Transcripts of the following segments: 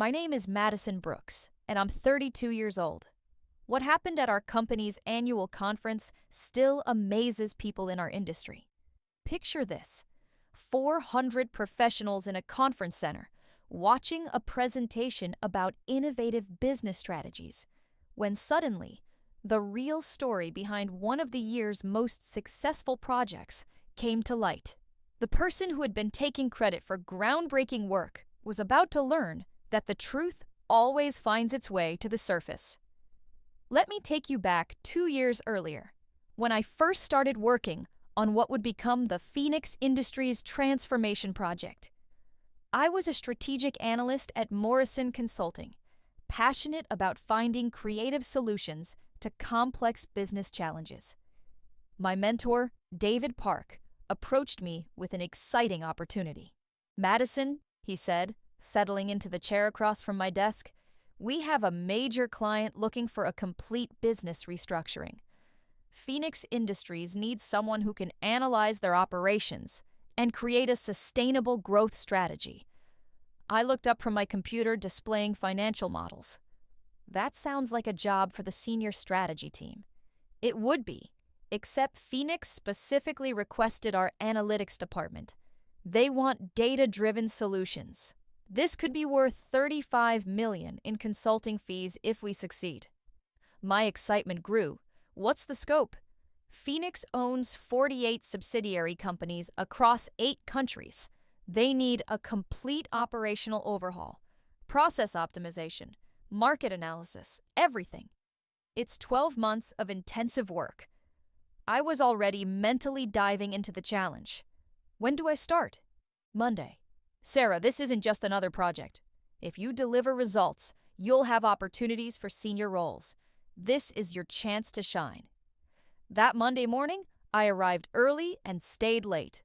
My name is Madison Brooks, and I'm 32 years old. What happened at our company's annual conference still amazes people in our industry. Picture this: 400 professionals in a conference center watching a presentation about innovative business strategies, when suddenly, the real story behind one of the year's most successful projects came to light. The person who had been taking credit for groundbreaking work was about to learn that the truth always finds its way to the surface. Let me take you back 2 years earlier, when I first started working on what would become the Phoenix Industries Transformation Project. I was a strategic analyst at Morrison Consulting, passionate about finding creative solutions to complex business challenges. My mentor, David Park, approached me with an exciting opportunity. "Madison," he said, settling into the chair across from my desk, "we have a major client looking for a complete business restructuring. Phoenix Industries needs someone who can analyze their operations and create a sustainable growth strategy." I looked up from my computer displaying financial models. That sounds like a job for the senior strategy team. It would be, except Phoenix specifically requested our analytics department. They want data-driven solutions. This could be worth $35 million in consulting fees if we succeed. My excitement grew. What's the scope? Phoenix owns 48 subsidiary companies across 8 countries. They need a complete operational overhaul, process optimization, market analysis, everything. It's 12 months of intensive work. I was already mentally diving into the challenge. When do I start? Monday. "Sarah, this isn't just another project. If you deliver results, you'll have opportunities for senior roles. This is your chance to shine." That Monday morning, I arrived early and stayed late.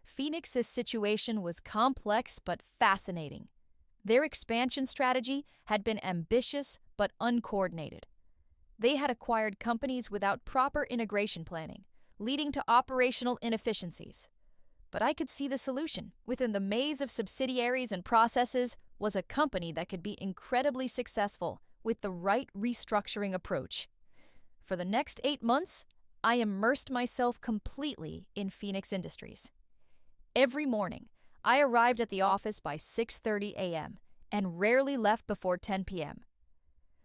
Phoenix's situation was complex but fascinating. Their expansion strategy had been ambitious but uncoordinated. They had acquired companies without proper integration planning, leading to operational inefficiencies. But I could see the solution. Within the maze of subsidiaries and processes was a company that could be incredibly successful with the right restructuring approach. For the next 8 months, I immersed myself completely in Phoenix Industries. Every morning, I arrived at the office by 6:30 a.m. and rarely left before 10 p.m.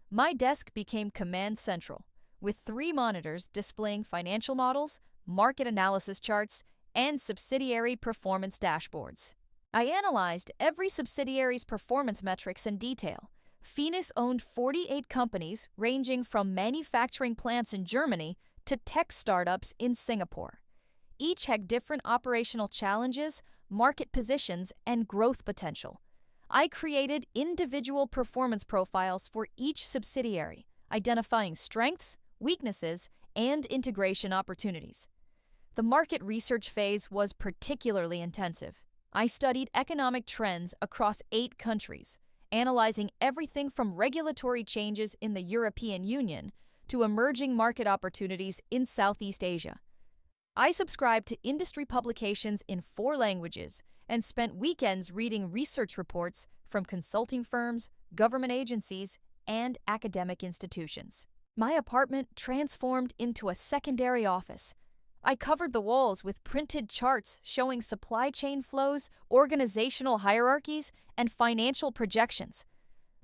My desk became command central, with 3 monitors displaying financial models, market analysis charts, and subsidiary performance dashboards. I analyzed every subsidiary's performance metrics in detail. Phoenix owned 48 companies ranging from manufacturing plants in Germany to tech startups in Singapore. Each had different operational challenges, market positions, and growth potential. I created individual performance profiles for each subsidiary, identifying strengths, weaknesses, and integration opportunities. The market research phase was particularly intensive. I studied economic trends across 8 countries, analyzing everything from regulatory changes in the European Union to emerging market opportunities in Southeast Asia. I subscribed to industry publications in 4 languages and spent weekends reading research reports from consulting firms, government agencies, and academic institutions. My apartment transformed into a secondary office. I covered the walls with printed charts showing supply chain flows, organizational hierarchies, and financial projections.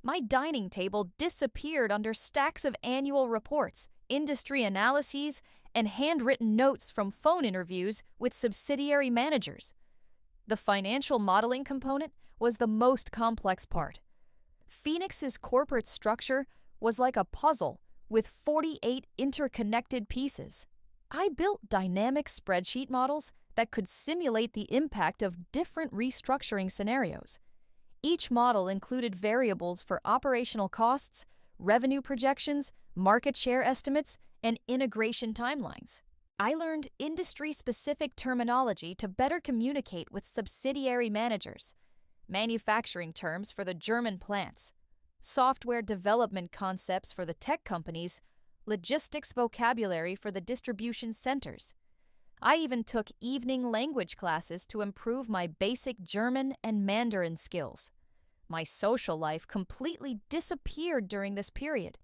My dining table disappeared under stacks of annual reports, industry analyses, and handwritten notes from phone interviews with subsidiary managers. The financial modeling component was the most complex part. Phoenix's corporate structure was like a puzzle with 48 interconnected pieces. I built dynamic spreadsheet models that could simulate the impact of different restructuring scenarios. Each model included variables for operational costs, revenue projections, market share estimates, and integration timelines. I learned industry-specific terminology to better communicate with subsidiary managers, manufacturing terms for the German plants, software development concepts for the tech companies, logistics vocabulary for the distribution centers. I even took evening language classes to improve my basic German and Mandarin skills. My social life completely disappeared during this period.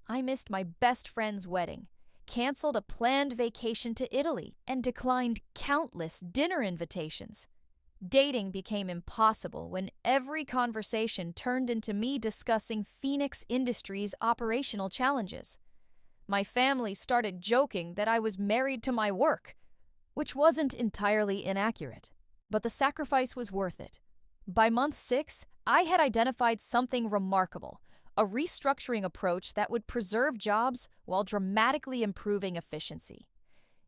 I missed my best friend's wedding, canceled a planned vacation to Italy, and declined countless dinner invitations. Dating became impossible when every conversation turned into me discussing Phoenix Industries' operational challenges. My family started joking that I was married to my work, which wasn't entirely inaccurate, but the sacrifice was worth it. By month 6, I had identified something remarkable, a restructuring approach that would preserve jobs while dramatically improving efficiency.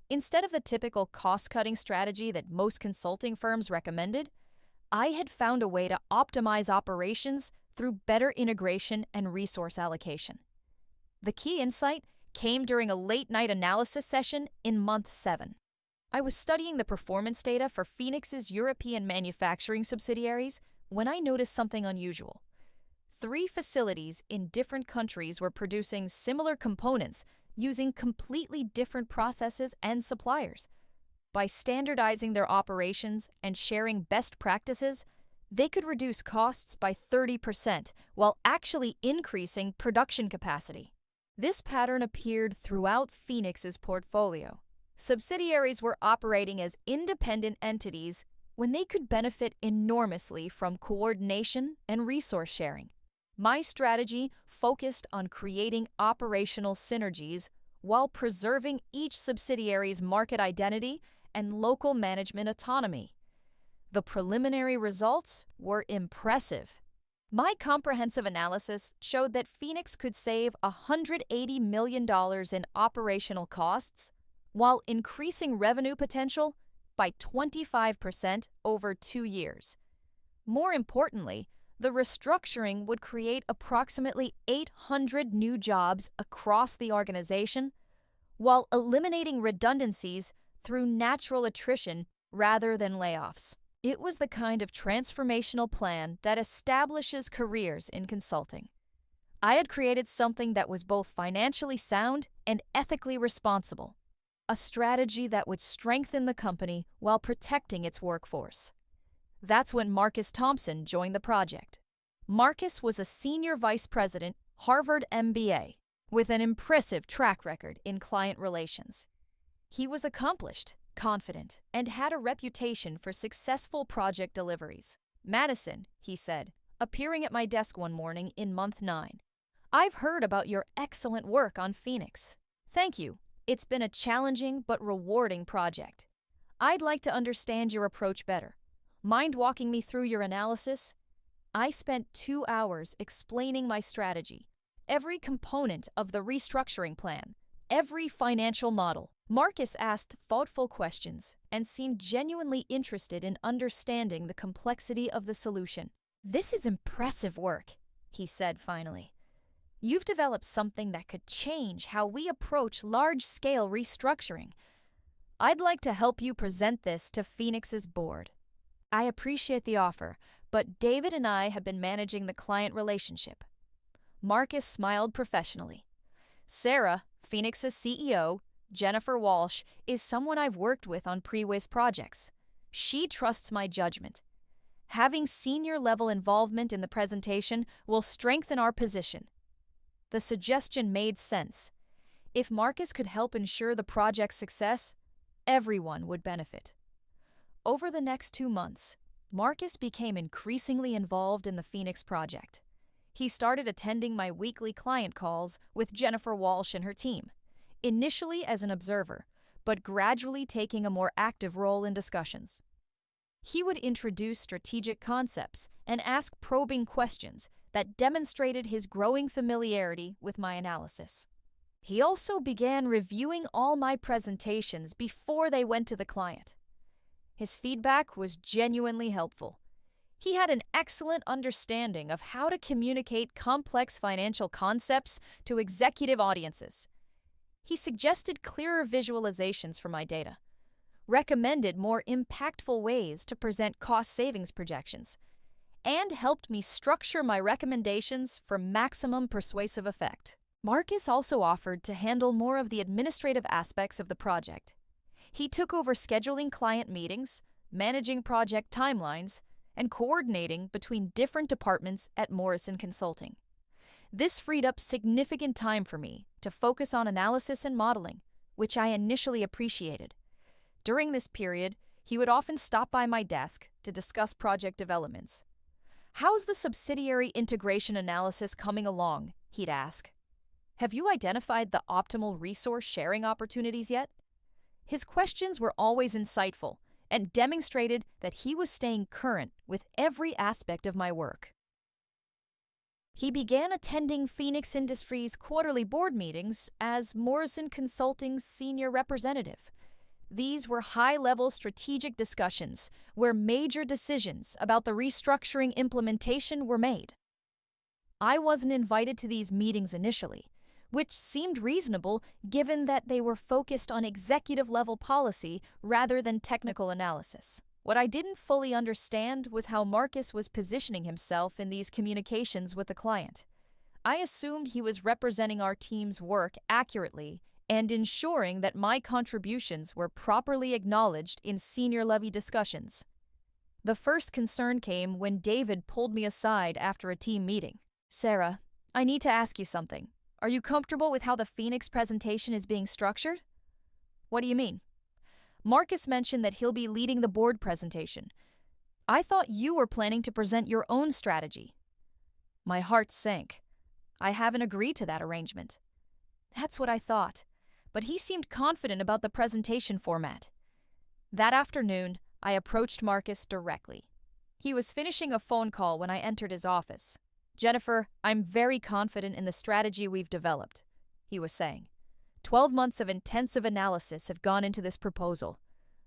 Instead of the typical cost-cutting strategy that most consulting firms recommended, I had found a way to optimize operations through better integration and resource allocation. The key insight came during a late-night analysis session in month 7. I was studying the performance data for Phoenix's European manufacturing subsidiaries when I noticed something unusual. 3 facilities in different countries were producing similar components using completely different processes and suppliers. By standardizing their operations and sharing best practices, they could reduce costs by 30% while actually increasing production capacity. This pattern appeared throughout Phoenix's portfolio. Subsidiaries were operating as independent entities when they could benefit enormously from coordination and resource sharing. My strategy focused on creating operational synergies while preserving each subsidiary's market identity and local management autonomy. The preliminary results were impressive. My comprehensive analysis showed that Phoenix could save $180 million in operational costs while increasing revenue potential by 25% over 2 years. More importantly, the restructuring would create approximately 800 new jobs across the organization while eliminating redundancies through natural attrition rather than layoffs. It was the kind of transformational plan that establishes careers in consulting. I had created something that was both financially sound and ethically responsible, a strategy that would strengthen the company while protecting its workforce. That's when Marcus Thompson joined the project. Marcus was a senior vice president, Harvard MBA, with an impressive track record in client relations. He was accomplished, confident, and had a reputation for successful project deliveries. "Madison," he said, appearing at my desk one morning in month 9. "I've heard about your excellent work on Phoenix. Thank you. It's been a challenging but rewarding project. I'd like to understand your approach better. Mind walking me through your analysis?" I spent 2 hours explaining my strategy, every component of the restructuring plan, every financial model. Marcus asked thoughtful questions and seemed genuinely interested in understanding the complexity of the solution. "This is impressive work," he said finally. "You've developed something that could change how we approach large-scale restructuring. I'd like to help you present this to Phoenix's board." "I appreciate the offer, but David and I have been managing the client relationship." Marcus smiled professionally. "Sarah, Phoenix's CEO, Jennifer Walsh, is someone I've worked with on previous projects. She trusts my judgment. Having senior-level involvement in the presentation will strengthen our position." The suggestion made sense. If Marcus could help ensure the project's success, everyone would benefit. Over the next 2 months, Marcus became increasingly involved in the Phoenix project. He started attending my weekly client calls with Jennifer Walsh and her team, initially as an observer, but gradually taking a more active role in discussions. He would introduce strategic concepts and ask probing questions that demonstrated his growing familiarity with my analysis. He also began reviewing all my presentations before they went to the client. His feedback was genuinely helpful. He had an excellent understanding of how to communicate complex financial concepts to executive audiences. He suggested clearer visualizations for my data, recommended more impactful ways to present cost savings projections, and helped me structure my recommendations for maximum persuasive effect. Marcus also offered to handle more of the administrative aspects of the project. He took over scheduling client meetings, managing project timelines, and coordinating between different departments at Morrison Consulting. This freed up significant time for me to focus on analysis and modeling, which I initially appreciated. During this period, he would often stop by my desk to discuss project developments. "How's the subsidiary integration analysis coming along?" he'd ask. "Have you identified the optimal resource sharing opportunities yet?" His questions were always insightful and demonstrated that he was staying current with every aspect of my work. He began attending Phoenix Industries' quarterly board meetings as Morrison Consulting's senior representative. These were high-level strategic discussions where major decisions about the restructuring implementation were made. I wasn't invited to these meetings initially, which seemed reasonable given that they were focused on executive-level policy rather than technical analysis. What I didn't fully understand was how Marcus was positioning himself in these communications with the client. I assumed he was representing our team's work accurately and ensuring that my contributions were properly acknowledged in senior-level discussions. The first concern came when David pulled me aside after a team meeting. "Sarah, I need to ask you something. Are you comfortable with how the Phoenix presentation is being structured?" "What do you mean?" "Marcus mentioned that he'll be leading the board presentation. I thought you were planning to present your own strategy." My heart sank. I haven't agreed to that arrangement. That's what I thought, but he seemed confident about the presentation format. That afternoon, I approached Marcus directly. He was finishing a phone call when I entered his office. "Jennifer, I'm very confident in the strategy we've developed," he was saying. 12 months of intensive analysis have gone into this proposal.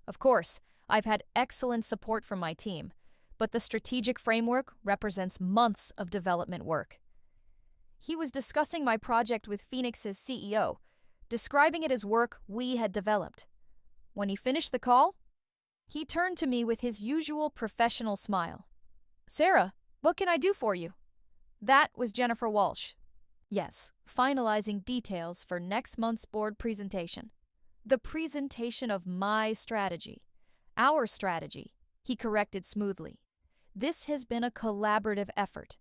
Of course, I've had excellent support from my team, but the strategic framework represents months of development work. He was discussing my project with Phoenix's CEO, describing it as work we had developed. When he finished the call, he turned to me with his usual professional smile. "Sarah, what can I do for you?" That was Jennifer Walsh. Yes, finalizing details for next month's board presentation. The presentation of my strategy. Our strategy, he corrected smoothly. This has been a collaborative effort.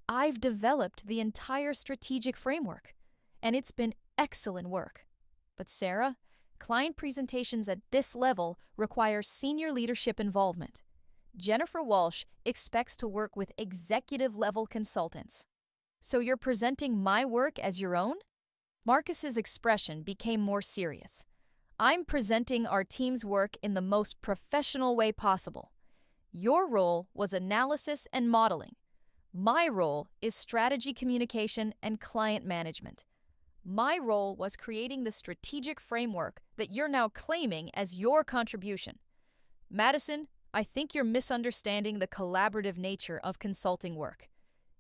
I've developed the entire strategic framework, and it's been excellent work. But Sarah, client presentations at this level require senior leadership involvement. Jennifer Walsh expects to work with executive-level consultants. "So you're presenting my work as your own?" Marcus's expression became more serious. "I'm presenting our team's work in the most professional way possible. Your role was analysis and modeling. My role is strategy communication and client management. My role was creating the strategic framework that you're now claiming as your contribution. Madison, I think you're misunderstanding the collaborative nature of consulting work.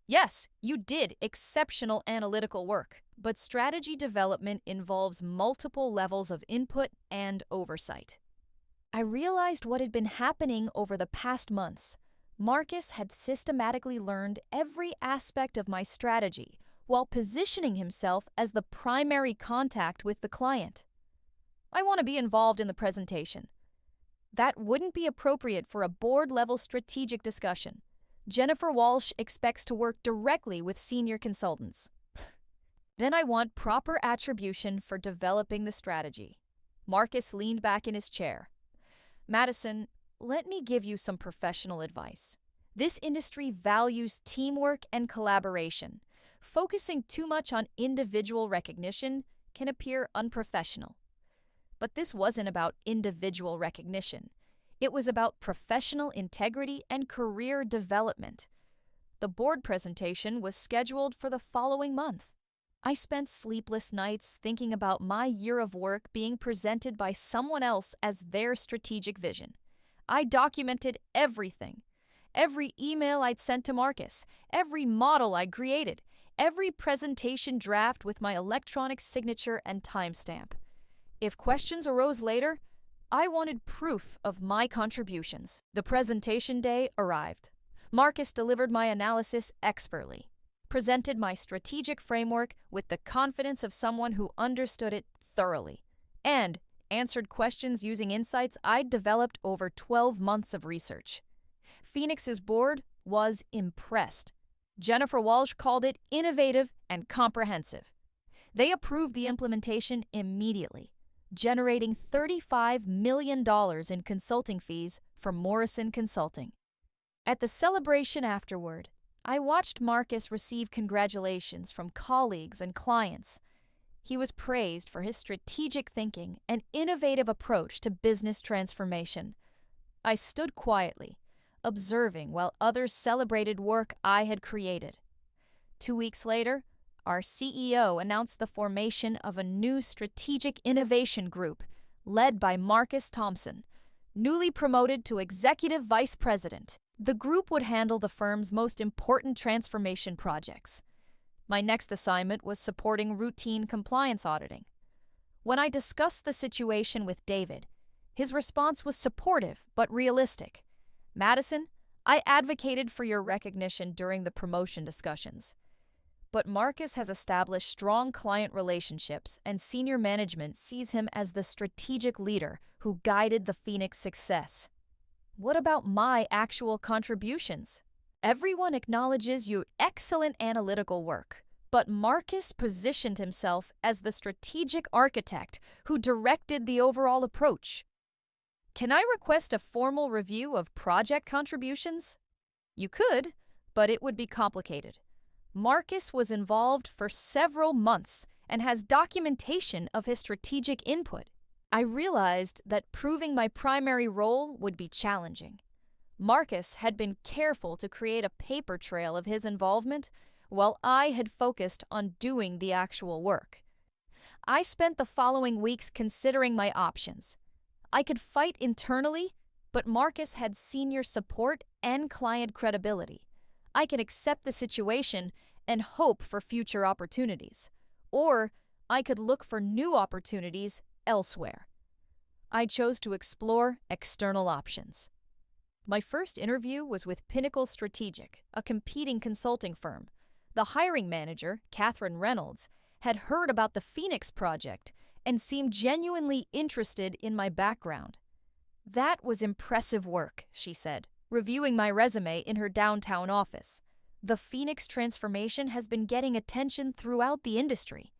Yes, you did exceptional analytical work, but strategy development involves multiple levels of input and oversight." I realized what had been happening over the past months. Marcus had systematically learned every aspect of my strategy while positioning himself as the primary contact with the client. "I want to be involved in the presentation." That wouldn't be appropriate for a board-level strategic discussion. Jennifer Walsh expects to work directly with senior consultants. "Then I want proper attribution for developing the strategy." Marcus leaned back in his chair. "Madison, let me give you some professional advice. This industry values teamwork and collaboration. Focusing too much on individual recognition can appear unprofessional. But this wasn't about individual recognition. It was about professional integrity and career development. The board presentation was scheduled for the following month. I spent sleepless nights thinking about my year of work being presented by someone else as their strategic vision. I documented everything. Every email I'd sent to Marcus, every model I created, every presentation draft with my electronic signature and timestamp. If questions arose later, I wanted proof of my contributions. The presentation day arrived. Marcus delivered my analysis expertly, presented my strategic framework with the confidence of someone who understood it thoroughly, and answered questions using insights I'd developed over 12 months of research. Phoenix's board was impressed. Jennifer Walsh called it innovative and comprehensive. They approved the implementation immediately, generating $35 million in consulting fees for Morrison Consulting. At the celebration afterward, I watched Marcus receive congratulations from colleagues and clients. He was praised for his strategic thinking and innovative approach to business transformation. I stood quietly, observing while others celebrated work I had created. 2 weeks later, our CEO announced the formation of a new strategic innovation group led by Marcus Thompson, newly promoted to Executive Vice President. The group would handle the firm's most important transformation projects. My next assignment was supporting routine compliance auditing. When I discussed the situation with David, his response was supportive but realistic. "Madison, I advocated for your recognition during the promotion discussions. But Marcus has established strong client relationships, and senior management sees him as the strategic leader who guided the Phoenix success. What about my actual contributions? Everyone acknowledges your excellent analytical work, but Marcus positioned himself as the strategic architect who directed the overall approach. Can I request a formal review of project contributions?" You could, but it would be complicated. Marcus was involved for several months and has documentation of his strategic input. I realized that proving my primary role would be challenging. Marcus had been careful to create a paper trail of his involvement, while I had focused on doing the actual work. I spent the following weeks considering my options. I could fight internally, but Marcus had senior support and client credibility. I could accept the situation and hope for future opportunities, or I could look for new opportunities elsewhere. I chose to explore external options. My first interview was with Pinnacle Strategic, a competing consulting firm. The hiring manager, Catherine Reynolds, had heard about the Phoenix project and seemed genuinely interested in my background. "That was impressive work," she said, reviewing my resume in her downtown office. "The Phoenix transformation has been getting attention throughout the industry.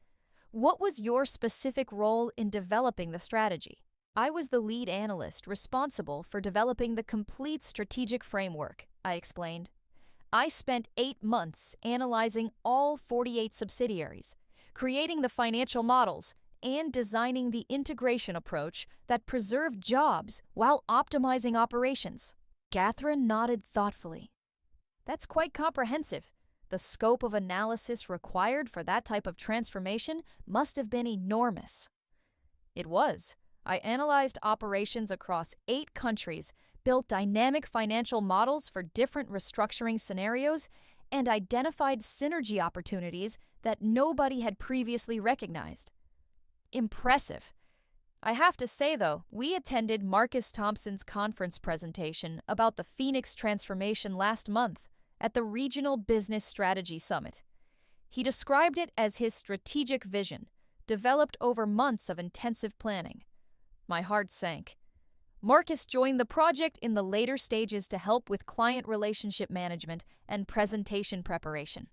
What was your specific role in developing the strategy?" "I was the lead analyst responsible for developing the complete strategic framework," I explained. "I spent 8 months analyzing all 48 subsidiaries, creating the financial models, and designing the integration approach that preserved jobs while optimizing operations." Catherine nodded thoughtfully. "That's quite comprehensive. The scope of analysis required for that type of transformation must have been enormous." It was. I analyzed operations across 8 countries, built dynamic financial models for different restructuring scenarios, and identified synergy opportunities that nobody had previously recognized. Impressive. I have to say, though, we attended Marcus Thompson's conference presentation about the Phoenix transformation last month at the Regional Business Strategy Summit. He described it as his strategic vision, developed over months of intensive planning. My heart sank. Marcus joined the project in the later stages to help with client relationship management and presentation preparation.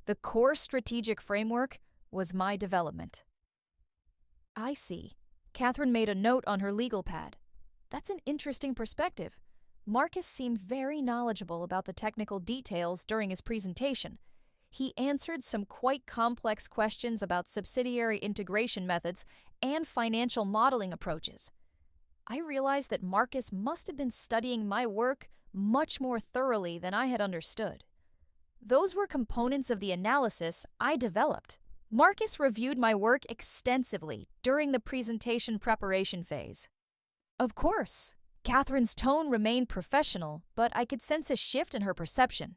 The core strategic framework was my development. "I see." Catherine made a note on her legal pad. "That's an interesting perspective." Marcus seemed very knowledgeable about the technical details during his presentation. He answered some quite complex questions about subsidiary integration methods and financial modeling approaches. I realized that Marcus must have been studying my work much more thoroughly than I had understood. Those were components of the analysis I developed. Marcus reviewed my work extensively during the presentation preparation phase. Of course, Catherine's tone remained professional, but I could sense a shift in her perception.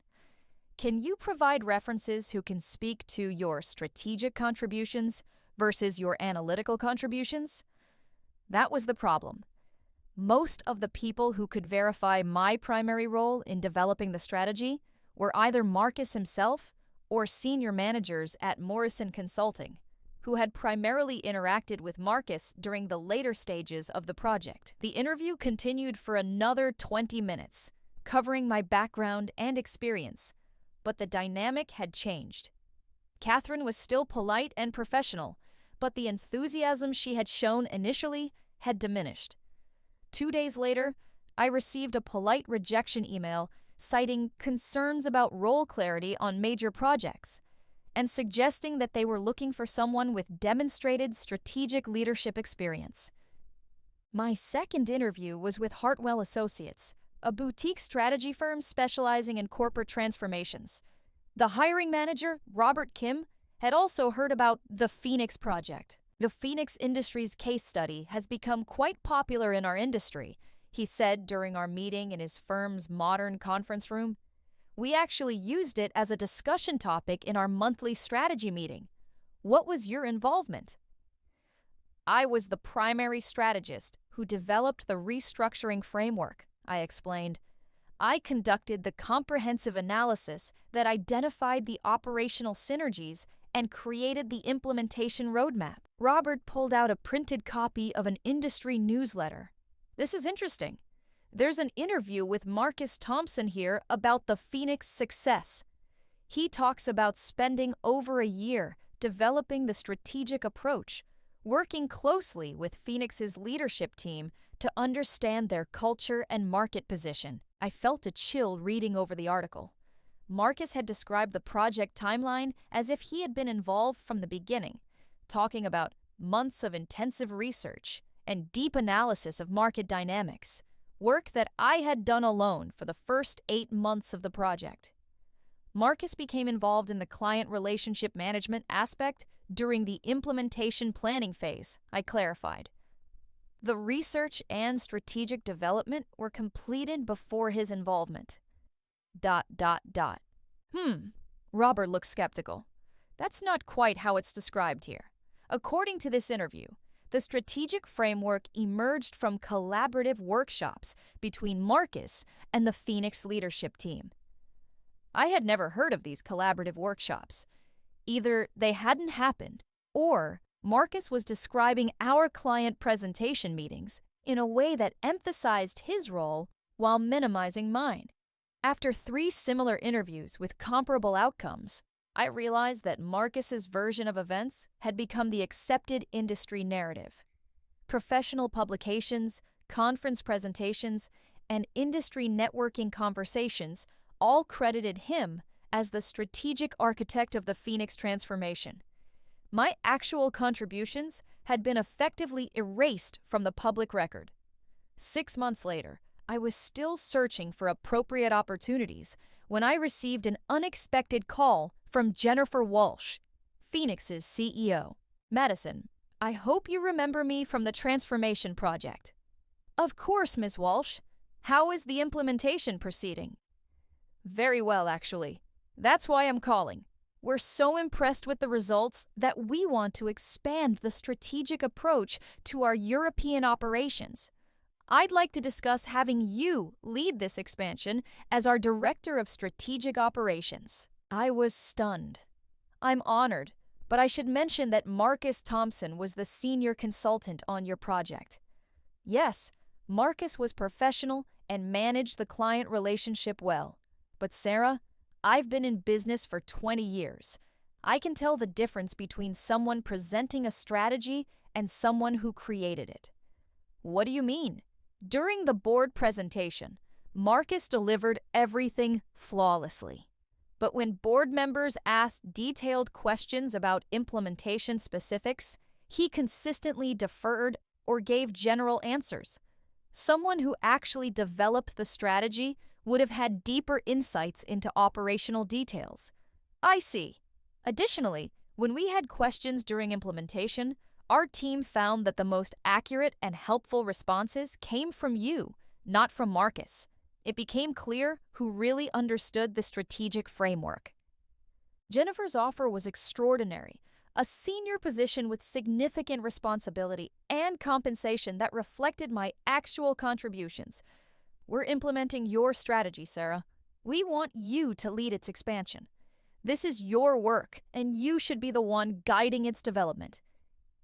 "Can you provide references who can speak to your strategic contributions versus your analytical contributions?" That was the problem. Most of the people who could verify my primary role in developing the strategy were either Marcus himself or senior managers at Morrison Consulting, who had primarily interacted with Marcus during the later stages of the project. The interview continued for another 20 minutes. covering my background and experience, but the dynamic had changed. Catherine was still polite and professional, but the enthusiasm she had shown initially had diminished. 2 days later, I received a polite rejection email citing concerns about role clarity on major projects and suggesting that they were looking for someone with demonstrated strategic leadership experience. My second interview was with Hartwell Associates, a boutique strategy firm specializing in corporate transformations. The hiring manager, Robert Kim, had also heard about the Phoenix Project. The Phoenix Industries case study has become quite popular in our industry, he said during our meeting in his firm's modern conference room. We actually used it as a discussion topic in our monthly strategy meeting. What was your involvement? I was the primary strategist who developed the restructuring framework, I explained. I conducted the comprehensive analysis that identified the operational synergies and created the implementation roadmap. Robert pulled out a printed copy of an industry newsletter. This is interesting. There's an interview with Marcus Thompson here about the Phoenix success. He talks about spending over a year developing the strategic approach, working closely with Phoenix's leadership team to understand their culture and market position. I felt a chill reading over the article. Marcus had described the project timeline as if he had been involved from the beginning, talking about months of intensive research and deep analysis of market dynamics, work that I had done alone for the first 8 months of the project. Marcus became involved in the client relationship management aspect during the implementation planning phase, I clarified. The research and strategic development were completed before his involvement. ... Robert looked skeptical. That's not quite how it's described here. According to this interview, the strategic framework emerged from collaborative workshops between Marcus and the Phoenix leadership team. I had never heard of these collaborative workshops. Either they hadn't happened, or Marcus was describing our client presentation meetings in a way that emphasized his role while minimizing mine. After 3 similar interviews with comparable outcomes, I realized that Marcus's version of events had become the accepted industry narrative. Professional publications, conference presentations, and industry networking conversations all credited him as the strategic architect of the Phoenix transformation. My actual contributions had been effectively erased from the public record. 6 months later, I was still searching for appropriate opportunities when I received an unexpected call from Jennifer Walsh, Phoenix's CEO. Madison, I hope you remember me from the Transformation Project. Of course, Ms. Walsh. How is the implementation proceeding? Very well, actually. That's why I'm calling. We're so impressed with the results that we want to expand the strategic approach to our European operations. I'd like to discuss having you lead this expansion as our Director of Strategic Operations. I was stunned. I'm honored, but I should mention that Marcus Thompson was the senior consultant on your project. Yes, Marcus was professional and managed the client relationship well. But Sarah, I've been in business for 20 years. I can tell the difference between someone presenting a strategy and someone who created it. What do you mean? During the board presentation, Marcus delivered everything flawlessly. But when board members asked detailed questions about implementation specifics, he consistently deferred or gave general answers. Someone who actually developed the strategy would have had deeper insights into operational details. I see. Additionally, when we had questions during implementation, our team found that the most accurate and helpful responses came from you, not from Marcus. It became clear who really understood the strategic framework. Jennifer's offer was extraordinary, a senior position with significant responsibility and compensation that reflected my actual contributions. We're implementing your strategy, Sarah. We want you to lead its expansion. This is your work, and you should be the one guiding its development.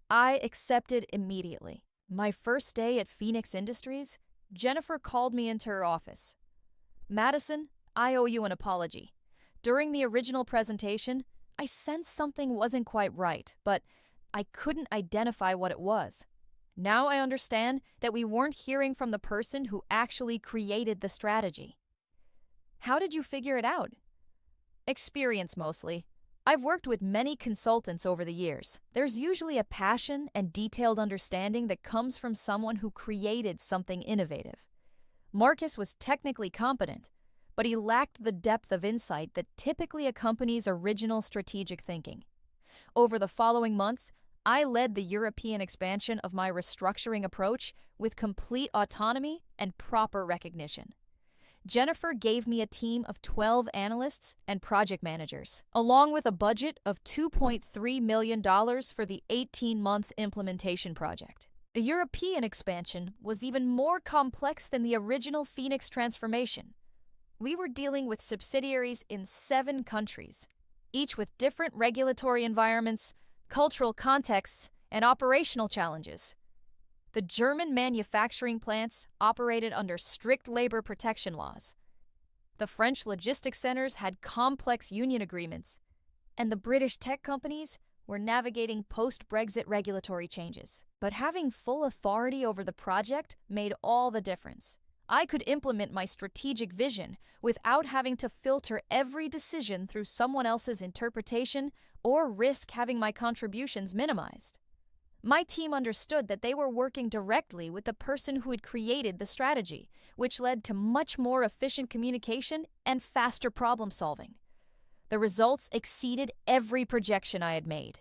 I accepted immediately. My first day at Phoenix Industries, Jennifer called me into her office. Madison, I owe you an apology. During the original presentation, I sensed something wasn't quite right, but I couldn't identify what it was. Now I understand that we weren't hearing from the person who actually created the strategy. How did you figure it out? Experience mostly. I've worked with many consultants over the years. There's usually a passion and detailed understanding that comes from someone who created something innovative. Marcus was technically competent, but he lacked the depth of insight that typically accompanies original strategic thinking. Over the following months, I led the European expansion of my restructuring approach with complete autonomy and proper recognition. Jennifer gave me a team of 12 analysts and project managers, along with a budget of $2.3 million for the 18-month implementation project. The European expansion was even more complex than the original Phoenix transformation. We were dealing with subsidiaries in 7 countries, each with different regulatory environments, cultural contexts, and operational challenges. The German manufacturing plants operated under strict labor protection laws. The French logistics centers had complex union agreements, and the British tech companies were navigating post-Brexit regulatory changes. But having full authority over the project made all the difference. I could implement my strategic vision without having to filter every decision through someone else's interpretation or risk having my contributions minimized. My team understood that they were working directly with the person who had created the strategy, which led to much more efficient communication and faster problem solving. The results exceeded every projection I had made.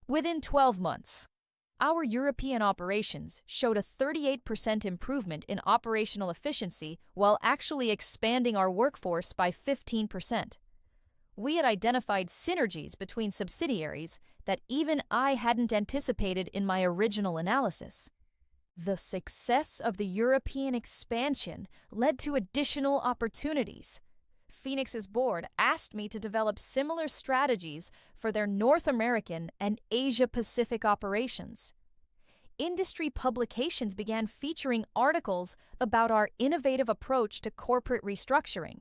Within 12 months, our European operations showed a 38% improvement in operational efficiency while actually expanding our workforce by 15%. We had identified synergies between subsidiaries that even I hadn't anticipated in my original analysis. The success of the European expansion led to additional opportunities. Phoenix's board asked me to develop similar strategies for their North American and Asia-Pacific operations. Industry publications began featuring articles about our innovative approach to corporate restructuring.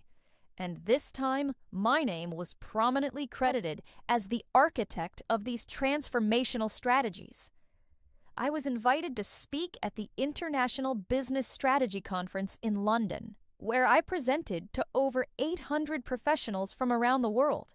And this time, my name was prominently credited as the architect of these transformational strategies. I was invited to speak at the International Business Strategy Conference in London, where I presented to over 800 professionals from around the world.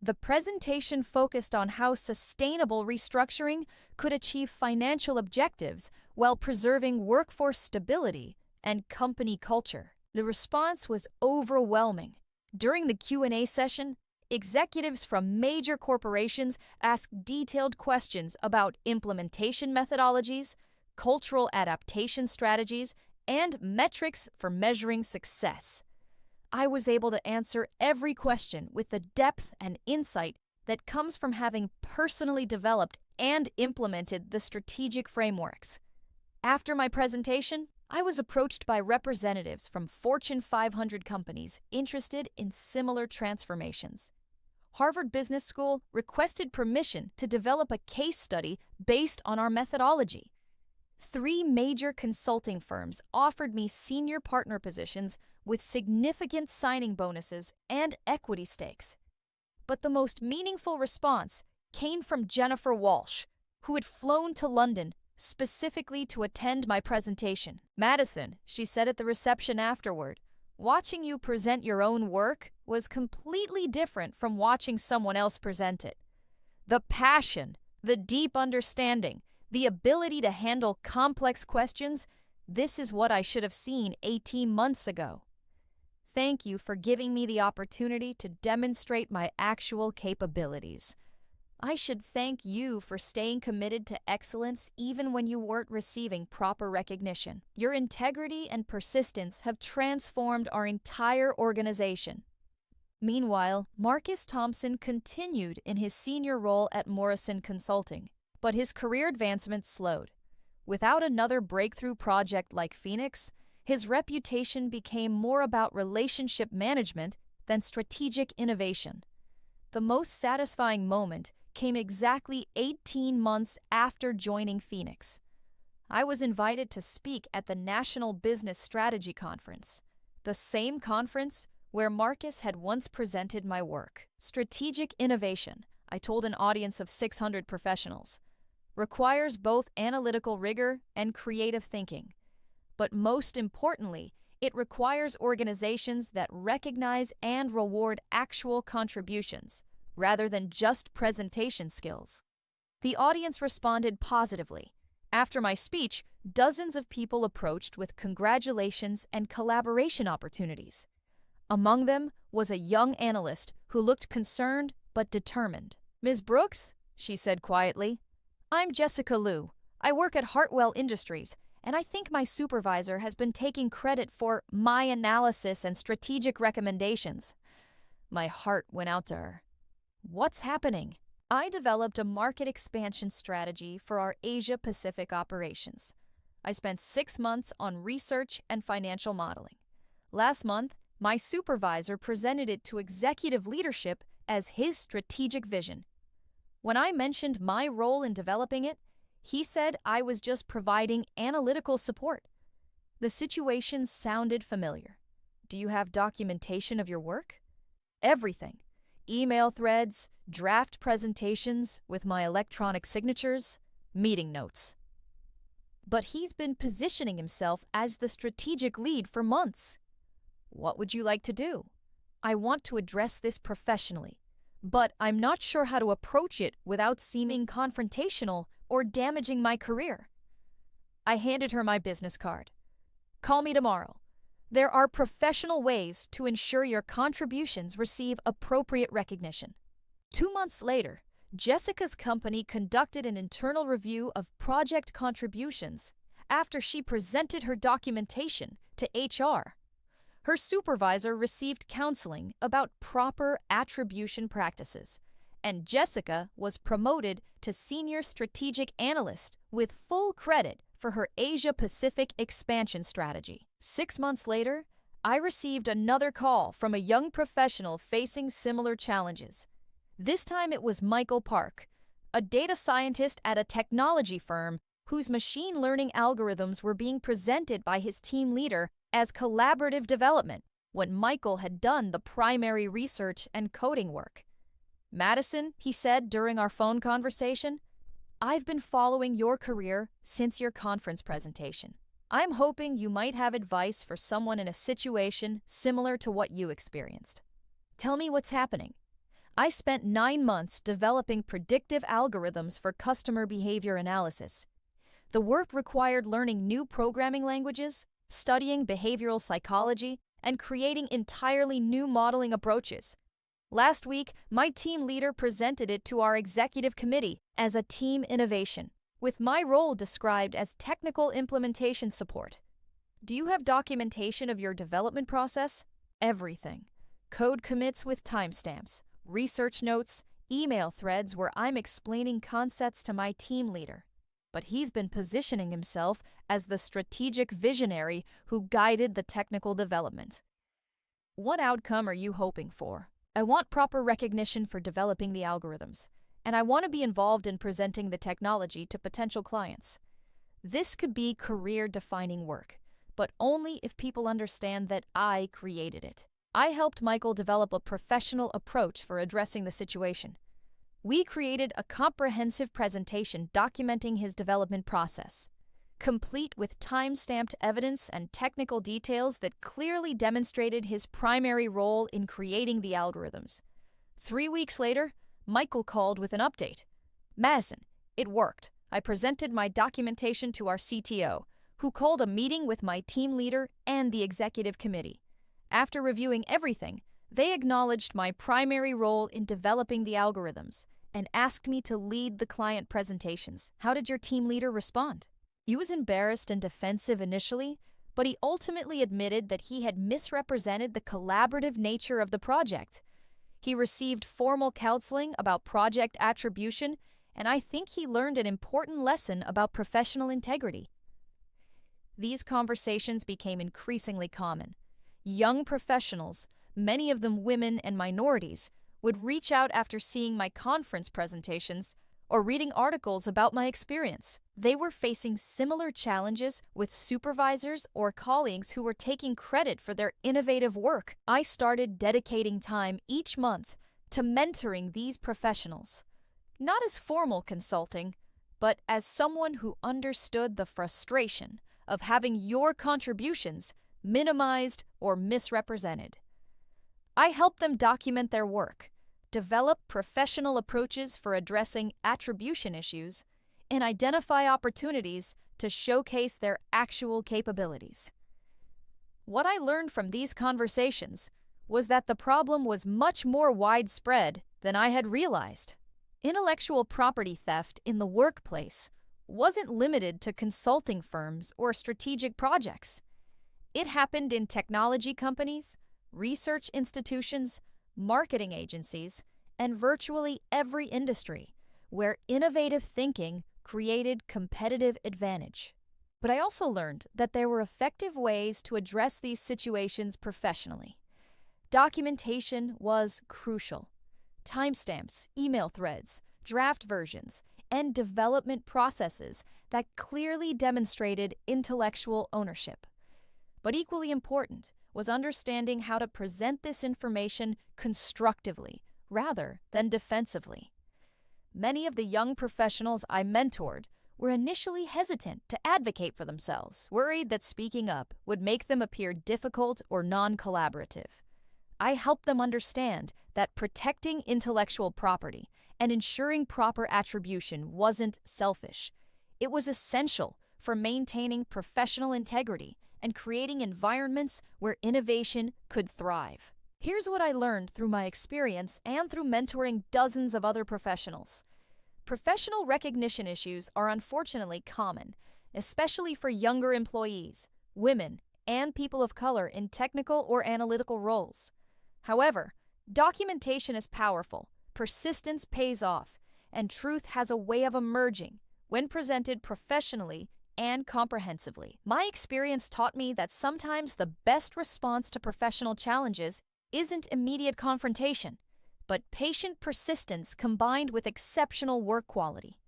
The presentation focused on how sustainable restructuring could achieve financial objectives while preserving workforce stability and company culture. The response was overwhelming. During the Q&A session, executives from major corporations asked detailed questions about implementation methodologies, cultural adaptation strategies, and metrics for measuring success. I was able to answer every question with the depth and insight that comes from having personally developed and implemented the strategic frameworks. After my presentation, I was approached by representatives from Fortune 500 companies interested in similar transformations. Harvard Business School requested permission to develop a case study based on our methodology. 3 major consulting firms offered me senior partner positions with significant signing bonuses and equity stakes. But the most meaningful response came from Jennifer Walsh, who had flown to London specifically to attend my presentation. "Madison," she said at the reception afterward, "watching you present your own work was completely different from watching someone else present it. The passion, the deep understanding, the ability to handle complex questions, this is what I should have seen 18 months ago. Thank you for giving me the opportunity to demonstrate my actual capabilities. I should thank you for staying committed to excellence even when you weren't receiving proper recognition. Your integrity and persistence have transformed our entire organization." Meanwhile, Marcus Thompson continued in his senior role at Morrison Consulting, but his career advancement slowed. Without another breakthrough project like Phoenix, his reputation became more about relationship management than strategic innovation. The most satisfying moment came exactly 18 months after joining Phoenix. I was invited to speak at the National Business Strategy Conference. the same conference where Marcus had once presented my work. Strategic innovation, I told an audience of 600 professionals, requires both analytical rigor and creative thinking. But most importantly, it requires organizations that recognize and reward actual contributions, rather than just presentation skills. The audience responded positively. After my speech, dozens of people approached with congratulations and collaboration opportunities. Among them was a young analyst who looked concerned but determined. "Ms. Brooks," she said quietly, "I'm Jessica Liu. I work at Hartwell Industries, and I think my supervisor has been taking credit for my analysis and strategic recommendations." My heart went out to her. "What's happening?" "I developed a market expansion strategy for our Asia-Pacific operations. I spent 6 months on research and financial modeling. Last month, my supervisor presented it to executive leadership as his strategic vision. When I mentioned my role in developing it, he said I was just providing analytical support." The situation sounded familiar. "Do you have documentation of your work?" "Everything. Email threads, draft presentations with my electronic signatures, meeting notes." "But he's been positioning himself as the strategic lead for months." "What would you like to do?" "I want to address this professionally, but I'm not sure how to approach it without seeming confrontational or damaging my career." I handed her my business card. "Call me tomorrow. There are professional ways to ensure your contributions receive appropriate recognition." 2 months later, Jessica's company conducted an internal review of project contributions after she presented her documentation to HR. Her supervisor received counseling about proper attribution practices, and Jessica was promoted to Senior Strategic Analyst with full credit for her Asia-Pacific expansion strategy. 6 months later, I received another call from a young professional facing similar challenges. This time it was Michael Park, a data scientist at a technology firm whose machine learning algorithms were being presented by his team leader as collaborative development when Michael had done the primary research and coding work. "Madison," he said during our phone conversation, "I've been following your career since your conference presentation. I'm hoping you might have advice for someone in a situation similar to what you experienced. Tell me what's happening." I spent 9 months developing predictive algorithms for customer behavior analysis. The work required learning new programming languages, studying behavioral psychology, and creating entirely new modeling approaches. Last week, my team leader presented it to our executive committee as a team innovation, with my role described as technical implementation support. "Do you have documentation of your development process?" "Everything. Code commits with timestamps, research notes, email threads where I'm explaining concepts to my team leader." But he's been positioning himself as the strategic visionary who guided the technical development. "What outcome are you hoping for?" "I want proper recognition for developing the algorithms, and I want to be involved in presenting the technology to potential clients. This could be career-defining work, but only if people understand that I created it." I helped Michael develop a professional approach for addressing the situation. We created a comprehensive presentation documenting his development process, complete with time-stamped evidence and technical details that clearly demonstrated his primary role in creating the algorithms. 3 weeks later, Michael called with an update. "Madison, it worked. I presented my documentation to our CTO, who called a meeting with my team leader and the executive committee. After reviewing everything, they acknowledged my primary role in developing the algorithms and asked me to lead the client presentations." "How did your team leader respond?" "He was embarrassed and defensive initially, but he ultimately admitted that he had misrepresented the collaborative nature of the project. He received formal counseling about project attribution, and I think he learned an important lesson about professional integrity." These conversations became increasingly common. Young professionals, many of them women and minorities, would reach out after seeing my conference presentations, or reading articles about my experience. They were facing similar challenges with supervisors or colleagues who were taking credit for their innovative work. I started dedicating time each month to mentoring these professionals, not as formal consulting, but as someone who understood the frustration of having your contributions minimized or misrepresented. I helped them document their work, develop professional approaches for addressing attribution issues, and identify opportunities to showcase their actual capabilities. What I learned from these conversations was that the problem was much more widespread than I had realized. Intellectual property theft in the workplace wasn't limited to consulting firms or strategic projects. It happened in technology companies, research institutions, marketing agencies, and virtually every industry where innovative thinking created competitive advantage. But I also learned that there were effective ways to address these situations professionally. Documentation was crucial. Timestamps, email threads, draft versions, and development processes that clearly demonstrated intellectual ownership. But equally important was understanding how to present this information constructively rather than defensively. Many of the young professionals I mentored were initially hesitant to advocate for themselves, worried that speaking up would make them appear difficult or non-collaborative. I helped them understand that protecting intellectual property and ensuring proper attribution wasn't selfish. It was essential for maintaining professional integrity and creating environments where innovation could thrive. Here's what I learned through my experience and through mentoring dozens of other professionals. Professional recognition issues are unfortunately common, especially for younger employees, women, and people of color in technical or analytical roles. However, documentation is powerful, persistence pays off, and truth has a way of emerging when presented professionally and comprehensively. My experience taught me that sometimes the best response to professional challenges isn't immediate confrontation, but patient persistence combined with exceptional work quality.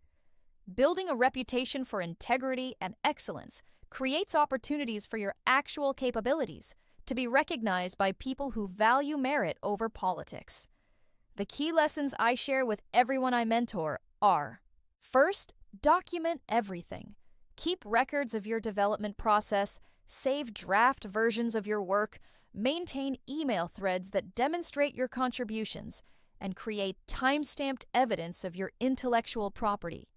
Building a reputation for integrity and excellence creates opportunities for your actual capabilities to be recognized by people who value merit over politics. The key lessons I share with everyone I mentor are: first, document everything. Keep records of your development process, save draft versions of your work, maintain email threads that demonstrate your contributions, and create time-stamped evidence of your intellectual property.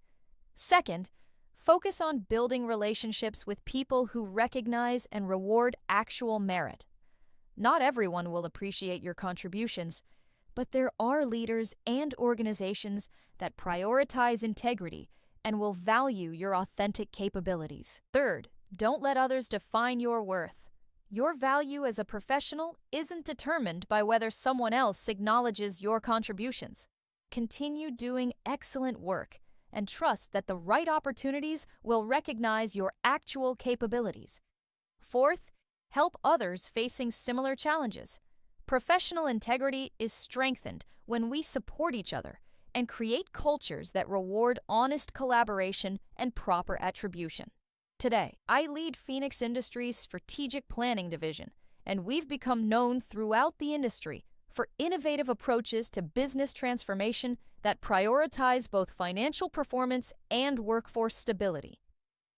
Second, focus on building relationships with people who recognize and reward actual merit. Not everyone will appreciate your contributions, but there are leaders and organizations that prioritize integrity and will value your authentic capabilities. Third, don't let others define your worth. Your value as a professional isn't determined by whether someone else acknowledges your contributions. Continue doing excellent work and trust that the right opportunities will recognize your actual capabilities. Fourth, help others facing similar challenges. Professional integrity is strengthened when we support each other and create cultures that reward honest collaboration and proper attribution. Today, I lead Phoenix Industries' strategic planning division, and we've become known throughout the industry for innovative approaches to business transformation that prioritize both financial performance and workforce stability.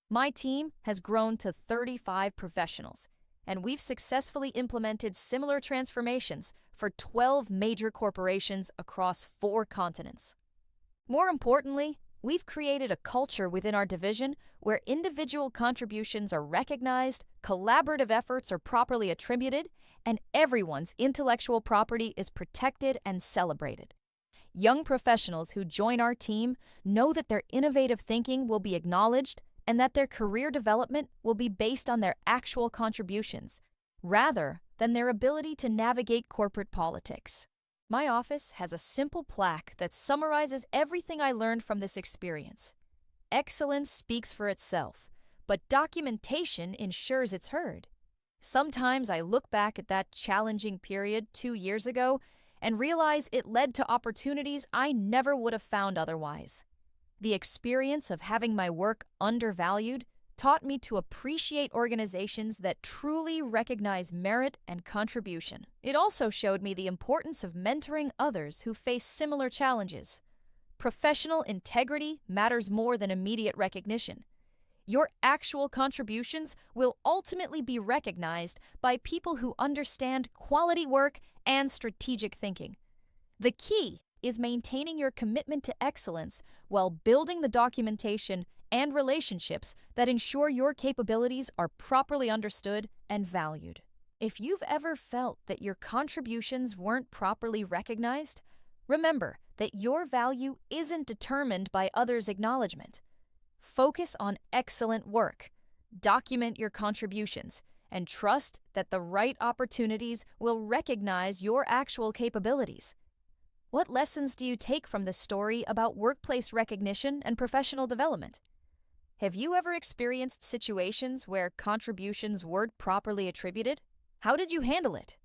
My team has grown to 35 professionals, and we've successfully implemented similar transformations for 12 major corporations across 4 continents. More importantly, we've created a culture within our division where individual contributions are recognized, collaborative efforts are properly attributed, and everyone's intellectual property is protected and celebrated. Young professionals who join our team know that their innovative thinking will be acknowledged and that their career development will be based on their actual contributions, rather than their ability to navigate corporate politics. My office has a simple plaque that summarizes everything I learned from this experience. Excellence speaks for itself, but documentation ensures it's heard. Sometimes I look back at that challenging period 2 years ago and realize it led to opportunities I never would have found otherwise. The experience of having my work undervalued taught me to appreciate organizations that truly recognize merit and contribution. It also showed me the importance of mentoring others who face similar challenges. Professional integrity matters more than immediate recognition. Your actual contributions will ultimately be recognized by people who understand quality work and strategic thinking. The key is maintaining your commitment to excellence while building the documentation and relationships that ensure your capabilities are properly understood and valued. If you've ever felt that your contributions weren't properly recognized, remember that your value isn't determined by others' acknowledgement. Focus on excellent work, document your contributions, and trust that the right opportunities will recognize your actual capabilities. What lessons do you take from this story about workplace recognition and professional development? Have you ever experienced situations where contributions weren't properly attributed? How did you handle it?